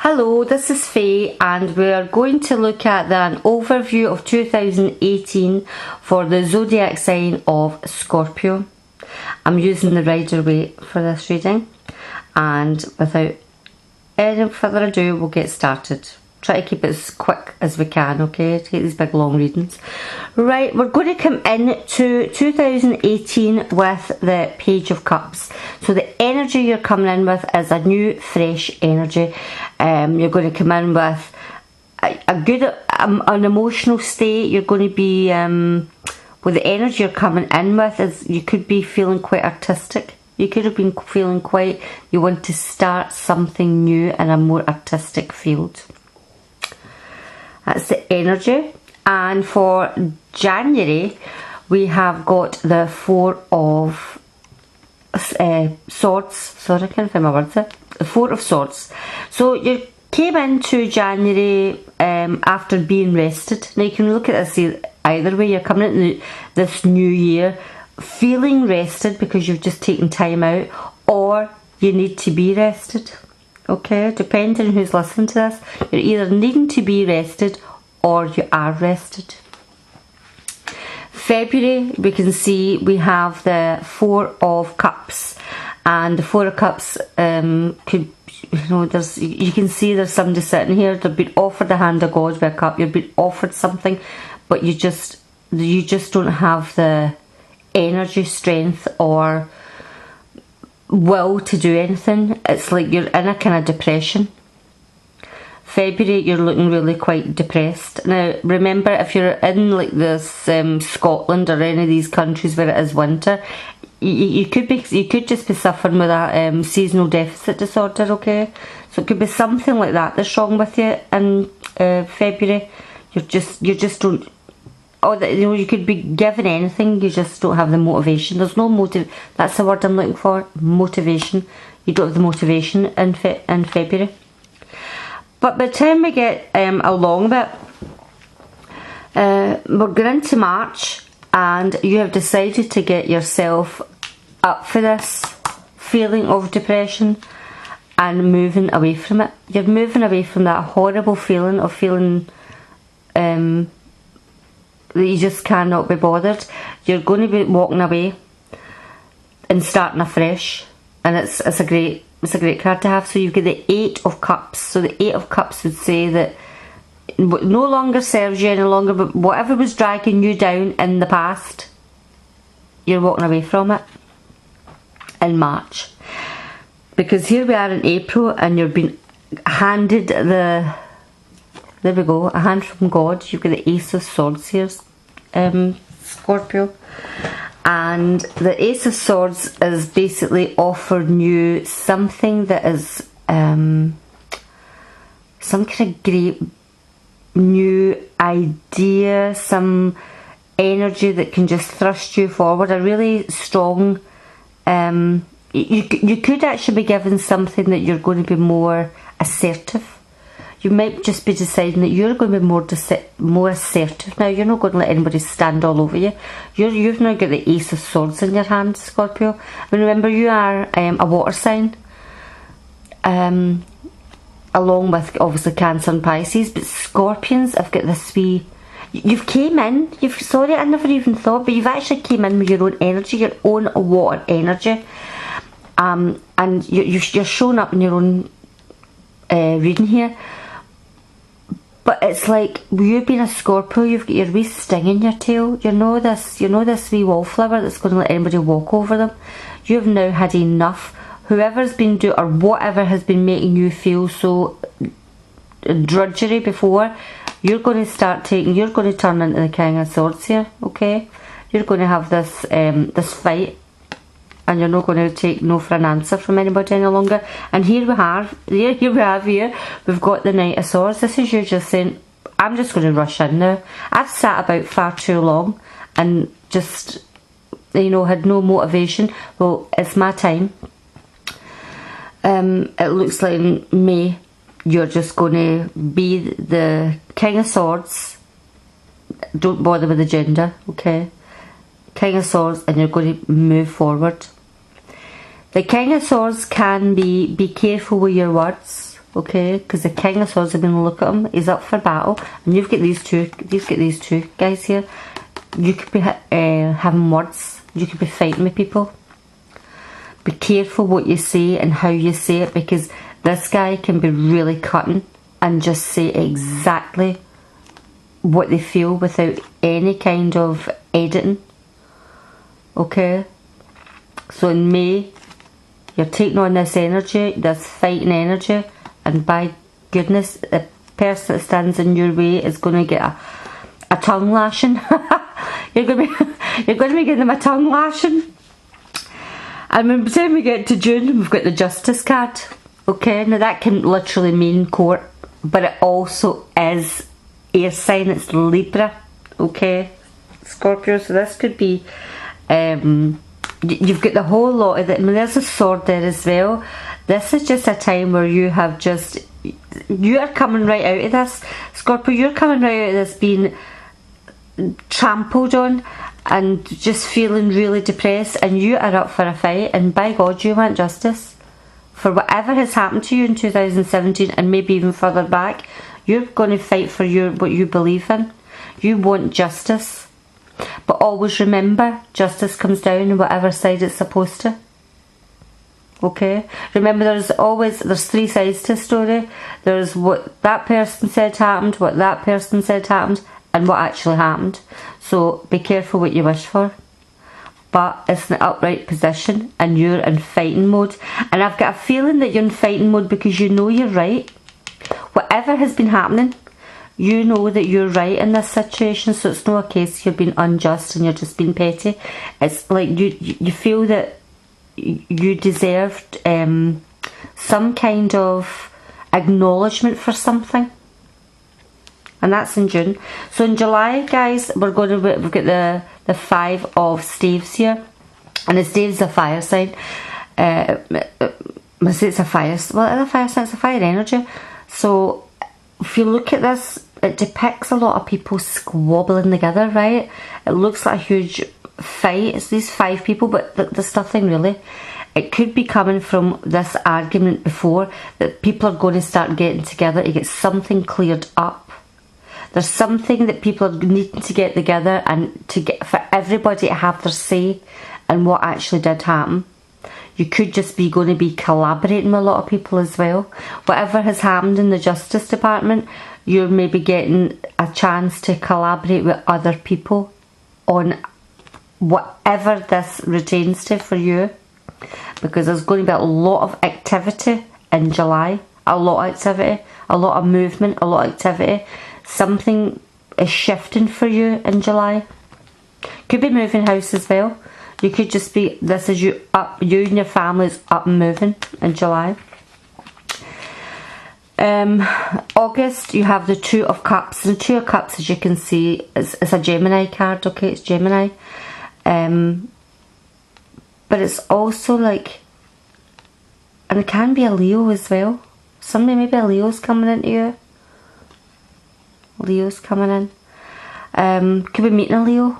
Hello, this is Faye and we are going to look at an overview of 2018 for the zodiac sign of Scorpio. I'm using the Rider-Waite for this reading, and without any further ado we'll get started. Try to keep it as quick as we can, okay? Take these big long readings. Right, we're going to come into 2018 with the Page of Cups. So the energy you're coming in with is a new, fresh energy. You're going to come in with a good, an emotional state. You're going to be, with the energy you're coming in with, is you could be feeling quite artistic. You could have been feeling quite, you want to start something new in a more artistic field. That's the energy. And for January, we have got the Four of Swords. Sorry, I can't find my words there. The Four of Swords. So you came into January after being rested. Now you can look at this either way. You're coming into this new year feeling rested because you've just taken time out, or you need to be rested. Okay, depending on who's listening to this, you're either needing to be rested or you are rested. February, we can see we have the Four of Cups, and the Four of Cups could, you can see there's somebody sitting here. They've been offered the hand of God with a cup. You've been offered something, but you just don't have the energy, strength, or will to do anything. It's like you're in a kind of depression. February, you're looking really quite depressed. Now remember, if you're in like this Scotland or any of these countries where it is winter, you could just be suffering with a seasonal deficit disorder. Okay, so it could be something like that that's wrong with you in February. You just don't. You could be given anything, you just don't have the motivation. There's no motive. That's the word I'm looking for. Motivation. You don't have the motivation in February. But by the time we get along a bit, we're going into March, and you have decided to get yourself up for this feeling of depression and moving away from it. You're moving away from that horrible feeling of feeling that you just cannot be bothered. You're going to be walking away and starting afresh, and it's a great card to have. So you've got the Eight of Cups. So the Eight of Cups would say that no longer serves you any longer, but whatever was dragging you down in the past, you're walking away from it in March. Because here we are in April, and you're being handed there we go, a hand from God. You've got the Ace of Swords here, Scorpio. And the Ace of Swords is basically offering you something that is some kind of great new idea, some energy that can just thrust you forward. A really strong, you could actually be given something that you're going to be more assertive. You might just be deciding that you're going to be more assertive now. You're not going to let anybody stand all over you. You've now got the Ace of Swords in your hand, Scorpio. I mean, remember, you are a water sign, along with obviously Cancer and Pisces. But Scorpions have got this wee. You've came in. Sorry, I never even thought, but you've actually came in with your own energy, your own water energy, and you're showing up in your own reading here. But it's like, you being a Scorpio, you've got your wee sting in your tail. You know this wee wallflower that's going to let anybody walk over them. You've now had enough. Whoever's been doing, or whatever has been making you feel so drudgery before, you're going to turn into the King of Swords here, okay? You're going to have this this fight, and you're not going to take no for an answer from anybody any longer. And here we have we've got the Knight of Swords. This is you just saying, I'm just going to rush in now. I've sat about far too long and just, had no motivation. Well, it's my time. It looks like in May you're just going to be the King of Swords. Don't bother with the gender, okay? King of Swords, and you're going to move forward. The King of Swords can be careful with your words. okay? Because the King of Swords, I'm going to look at him. He's up for battle, and you've got these two. You've got these two guys here. You could be having words. You could be fighting with people. Be careful what you say and how you say it, because this guy can be really cutting and just say exactly what they feel without any kind of editing. Okay? So in May, you're taking on this energy, this fighting energy, and by goodness, the person that stands in your way is going to get a tongue lashing. you're going to be getting them a tongue lashing. And by the time we get to June, we've got the Justice card. Okay, now that can literally mean court, but it also is air sign. It's Libra. Okay, Scorpio. So this could be. You've got the whole lot of it. I mean, there's a sword there as well. This is just a time where you have just. You are coming right out of this, Scorpio. You're coming right out of this being trampled on and just feeling really depressed, and you are up for a fight, and by God you want justice for whatever has happened to you in 2017 and maybe even further back. You're going to fight for what you believe in. You want justice, but always remember, justice comes down on whatever side it's supposed to. Okay, remember there's three sides to a story. There's what that person said happened, what that person said happened, and what actually happened. So be careful what you wish for. But it's in an upright position and you're in fighting mode. And I've got a feeling that you're in fighting mode because you know you're right. Whatever has been happening, you know that you're right in this situation. So it's not a case you're being unjust and you're just being petty. It's like you feel that you deserved some kind of acknowledgement for something. And that's in June. So in July, guys, we've got the Five of Staves here, and the Staves are fire sign. I say it's a fire. Well, it's a fire sign. It's a fire energy. So if you look at this, it depicts a lot of people squabbling together, right? It looks like a huge fight. It's these 5 people, but there's nothing really. It could be coming from this argument before, that people are going to start getting together to get something cleared up. There's something that people are needing to get together and for everybody to have their say in what actually did happen. You could just be going to be collaborating with a lot of people as well. Whatever has happened in the Justice Department, you're maybe getting a chance to collaborate with other people on whatever this retains to for you. Because there's going to be a lot of activity in July. A lot of activity, a lot of movement, a lot of activity. Something is shifting for you in July. Could be moving house as well. You could just be, this is you and your family's up and moving in July. August, you have the Two of Cups. And the Two of Cups, as you can see, it's a Gemini card, okay? It's Gemini. But it's also like, and it can be a Leo as well. Somebody, maybe a Leo's coming into you. Leo's coming in. Could be meeting a Leo.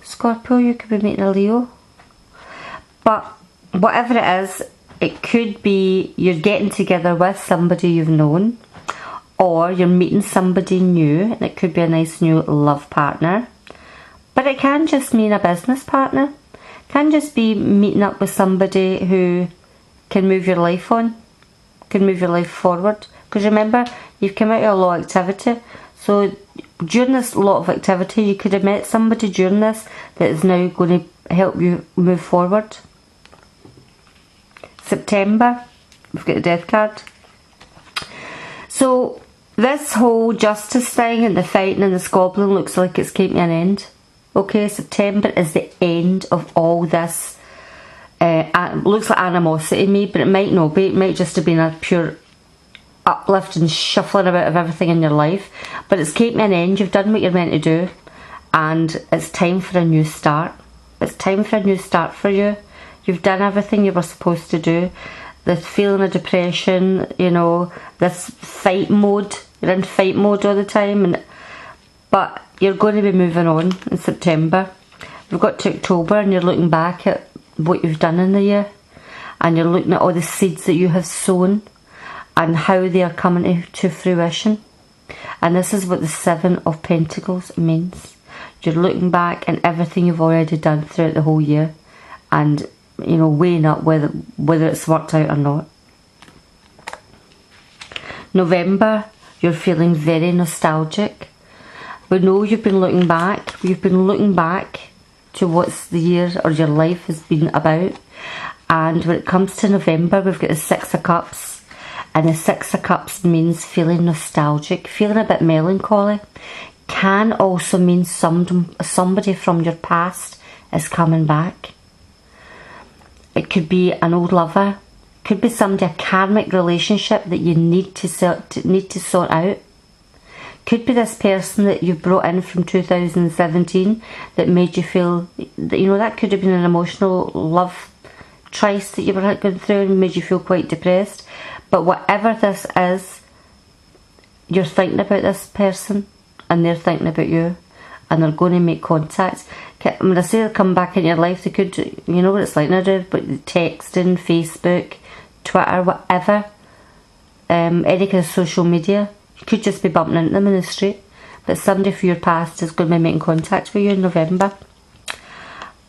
Scorpio, you could be meeting a Leo. But whatever it is, it could be you're getting together with somebody you've known, or you're meeting somebody new, and it could be a nice new love partner. But it can just mean a business partner. It can just be meeting up with somebody who can move your life on, can move your life forward. Because remember, you've come out of a lot of activity. So during this lot of activity, you could have met somebody during this that is now going to help you move forward. September, we've got the Death card. So this whole justice thing and the fighting and the squabbling looks like it's came to an end. Okay, September is the end of all this. Looks like animosity to me, but it might not be. It might just have been a pure uplift and shuffling about of everything in your life, but it's came to an end. You've done what you're meant to do, and it's time for a new start. It's time for a new start for you. You've done everything you were supposed to do. The feeling of depression, you know, this fight mode, you're in fight mode all the time, but you're going to be moving on in September. We've got to October, and you're looking back at what you've done in the year, and you're looking at all the seeds that you have sown. and how they are coming to fruition. And this is what the Seven of Pentacles means. You're looking back and everything you've already done throughout the whole year, and you know, weighing up whether it's worked out or not. November, you're feeling very nostalgic. We know you've been looking back. You've been looking back to what's the year or your life has been about. And when it comes to November, we've got the Six of Cups. And the Six of Cups means feeling nostalgic, feeling a bit melancholy. Can also mean somebody from your past is coming back. It could be an old lover. Could be somebody, a karmic relationship that you need to sort out. Could be this person that you brought in from 2017 that made you feel that, you know, that could have been an emotional love trice that you were going through and made you feel quite depressed. But whatever this is, you're thinking about this person and they're thinking about you, and they're going to make contact. When I say they'll come back in your life, they could, you know what it's like nowadays, but texting, Facebook, Twitter, whatever, any kind of social media. You could just be bumping into them in the street, but somebody from your past is going to be making contact with you in November.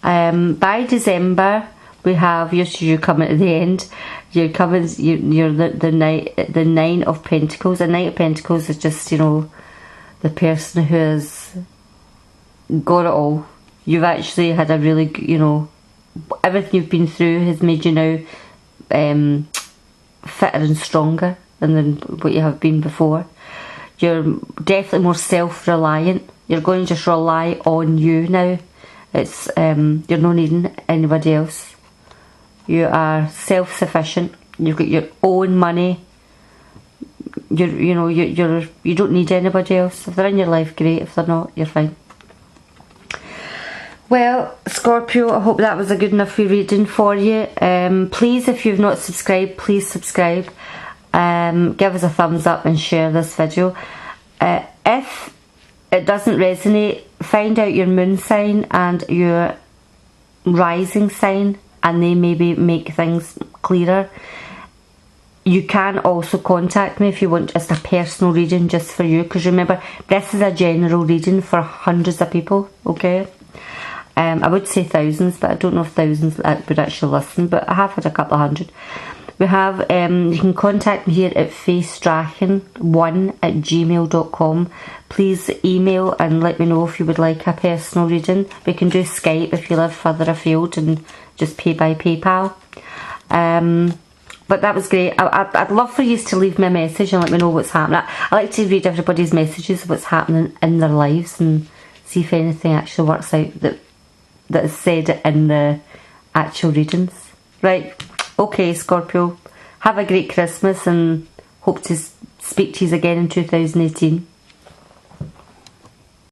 By December, we have you're coming to the end. You're the Nine of Pentacles. The Knight of Pentacles is just, you know, the person who has got it all. You've actually had a really, you know, everything you've been through has made you now fitter and stronger than what you have been before. You're definitely more self-reliant. You're going to just rely on you now. It's you're not needing anybody else. You are self-sufficient. You've got your own money. You don't need anybody else. If they're in your life, great. If they're not, you're fine. Well, Scorpio, I hope that was a good enough reading for you. Please, if you've not subscribed, please subscribe. Give us a thumbs up and share this video. If it doesn't resonate, find out your moon sign and your rising sign, and they maybe make things clearer. You can also contact me if you want just a personal reading just for you, because remember, this is a general reading for hundreds of people, okay? I would say thousands, but I don't know if thousands would actually listen, but I have had a couple of hundred. We have, you can contact me here at facedraken1@gmail.com. Please email and let me know if you would like a personal reading. We can do Skype if you live further afield and just pay by PayPal. But that was great. I'd love for you to leave me a message and let me know what's happening. I like to read everybody's messages, what's happening in their lives, and see if anything actually works out that is said in the actual readings. Right. Okay, Scorpio, have a great Christmas and hope to speak to you again in 2018.